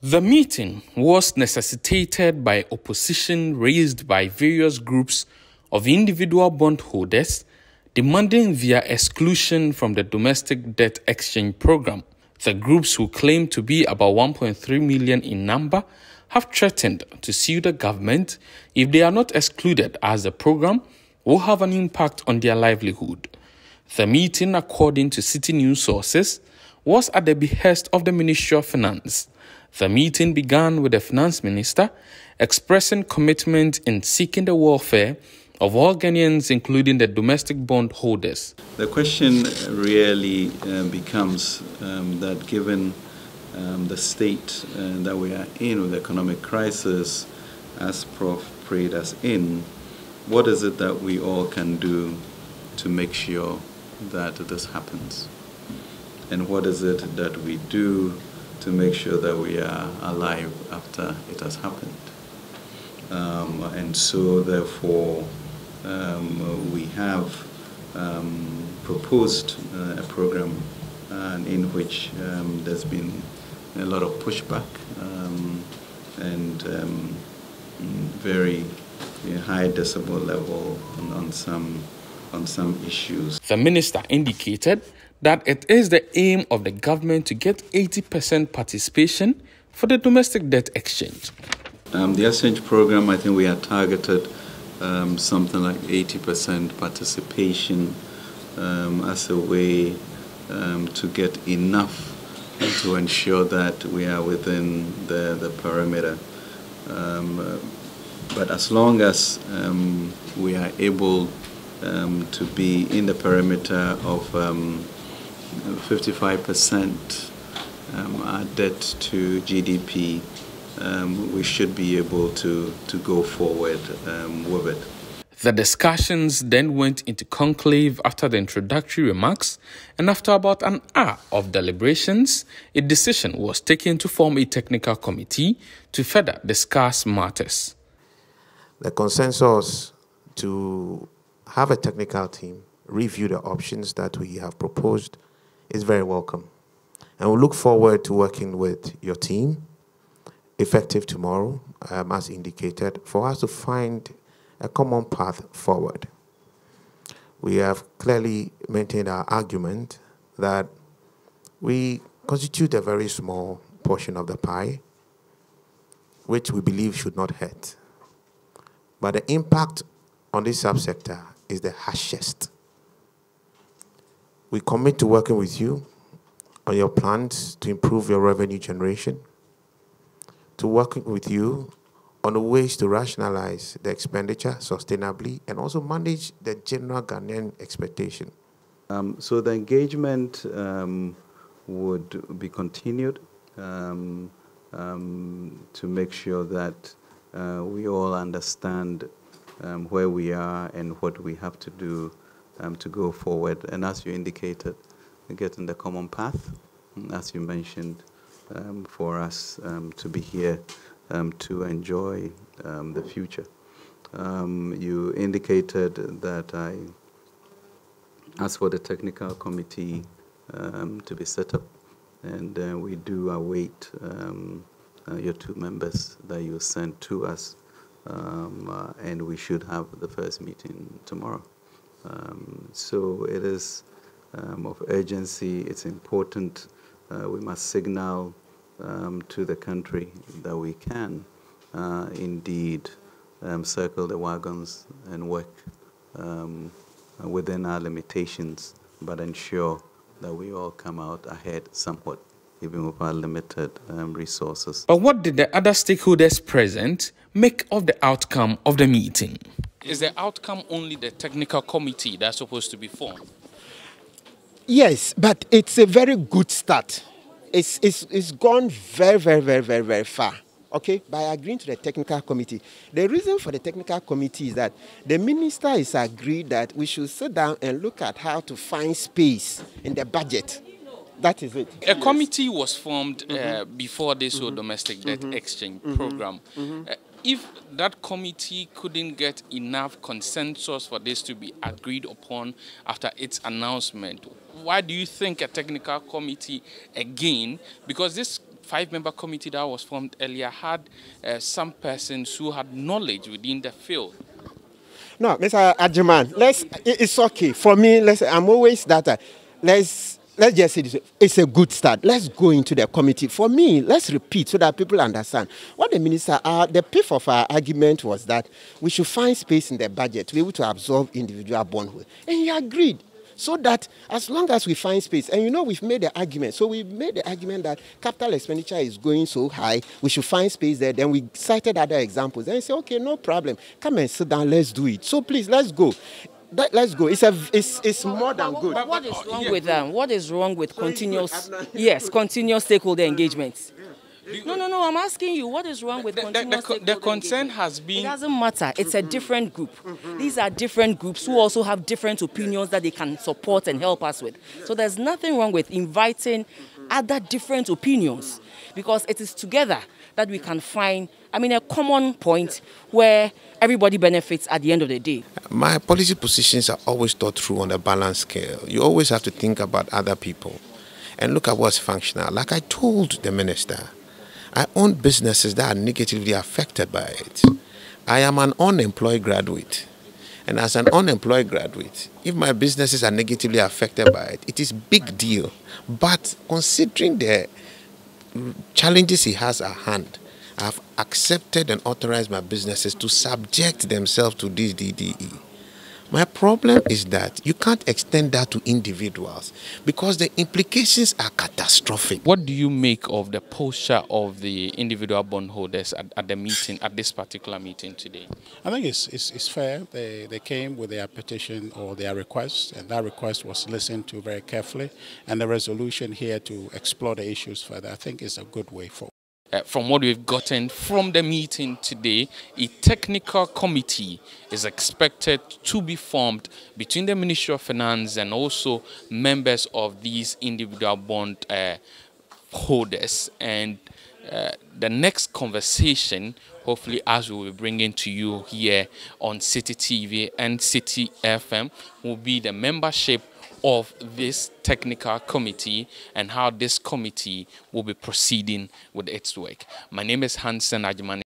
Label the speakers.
Speaker 1: The meeting was necessitated by opposition raised by various groups of individual bondholders demanding their exclusion from the domestic debt exchange program. The groups, who claim to be about 1.3 million in number, have threatened to sue the government if they are not excluded, as the program will have an impact on their livelihood. The meeting, according to Citi news sources, was at the behest of the Ministry of Finance. The meeting began with the Finance Minister expressing commitment in seeking the welfare of all Ghanaians, including the domestic bondholders.
Speaker 2: The question really becomes that given the state that we are in with the economic crisis, as Prof. prayed us in, what is it that we all can do to make sure that this happens? And what is it that we do to make sure that we are alive after it has happened? And so, therefore, we have proposed a program in which there's been a lot of pushback and very high decibel level on some issues.
Speaker 1: The minister indicated that it is the aim of the government to get 80% participation for the domestic debt exchange.
Speaker 2: The exchange program, I think we are targeted something like 80% participation as a way to get enough to ensure that we are within the perimeter. But as long as we are able to be in the perimeter of 55% our debt to GDP, we should be able to go forward with it.
Speaker 1: The discussions then went into conclave after the introductory remarks, and after about an hour of deliberations, a decision was taken to form a technical committee to further discuss matters.
Speaker 3: The consensus to have a technical team review the options that we have proposed is very welcome. And we look forward to working with your team, effective tomorrow, as indicated, for us to find a common path forward. We have clearly maintained our argument that we constitute a very small portion of the pie, which we believe should not hurt. But the impact on this subsector is the harshest. We commit to working with you on your plans to improve your revenue generation, to working with you on the ways to rationalize the expenditure sustainably and also manage the general Ghanaian expectation.
Speaker 2: So the engagement would be continued to make sure that we all understand where we are and what we have to do to go forward. And as you indicated, get in the common path, as you mentioned, for us to be here to enjoy the future. You indicated that I asked for the technical committee to be set up, and we do await your two members that you sent to us, and we should have the first meeting tomorrow. So it is of urgency. It's important. We must signal to the country that we can indeed circle the wagons and work within our limitations, but ensure that we all come out ahead somewhat, even with our limited resources.
Speaker 1: But what did the other stakeholders present make of the outcome of the meeting? Is the outcome only the technical committee that's supposed to be formed?
Speaker 4: Yes, but it's a very good start. It's gone very far. Okay, by agreeing to the technical committee. The reason for the technical committee is that the minister is agreed that we should sit down and look at how to find space in the budget. That is it.
Speaker 1: A committee was formed before this domestic debt exchange program. If that committee couldn't get enough consensus for this to be agreed upon after its announcement, why do you think a technical committee again? Because this 5-member committee that was formed earlier had some persons who had knowledge within the field.
Speaker 4: No, Mr. Ajiman, it's okay. For me, I'm always that. Let's just say this. It's a good start. Let's go into the committee. For me, let's repeat so that people understand. What the minister, the pith of our argument was that we should find space in the budget to be able to absorb individual bondholders. And he agreed. So that as long as we find space, and we've made the argument. So we made the argument that capital expenditure is going so high, we should find space there. Then we cited other examples. And he said, okay, no problem. Come and sit down, let's do it. So please, let's go. Let's go. It's more than good.
Speaker 5: What is wrong with them? What is wrong with continuous stakeholder engagement? No, I'm asking you, what is wrong with continuous
Speaker 1: the concern has been...
Speaker 5: It doesn't matter. It's a different group. These are different groups who also have different opinions that they can support and help us with. So there's nothing wrong with inviting other different opinions, because it is together that we can find, a common point where everybody benefits at the end of the day.
Speaker 3: My policy positions are always thought through on a balanced scale. You always have to think about other people and look at what's functional. Like I told the minister, I own businesses that are negatively affected by it. I am an unemployed graduate. And as an unemployed graduate, if my businesses are negatively affected by it, it is a big deal. But considering the challenges he has at hand, I've accepted and authorized my businesses to subject themselves to this DDE. My problem is that you can't extend that to individuals because the implications are catastrophic.
Speaker 1: What do you make of the posture of the individual bondholders at the meeting, at this particular meeting today?
Speaker 6: I think it's fair. They came with their petition or their request, and that request was listened to very carefully. And the resolution here to explore the issues further, I think, is a good way forward.
Speaker 1: From what we've gotten from the meeting today, a technical committee is expected to be formed between the Ministry of Finance and also members of these individual bond holders. And the next conversation, hopefully, as we will bring it to you here on Citi TV and Citi FM, will be the membership of this technical committee and how this committee will be proceeding with its work. My name is Hansen Ajman.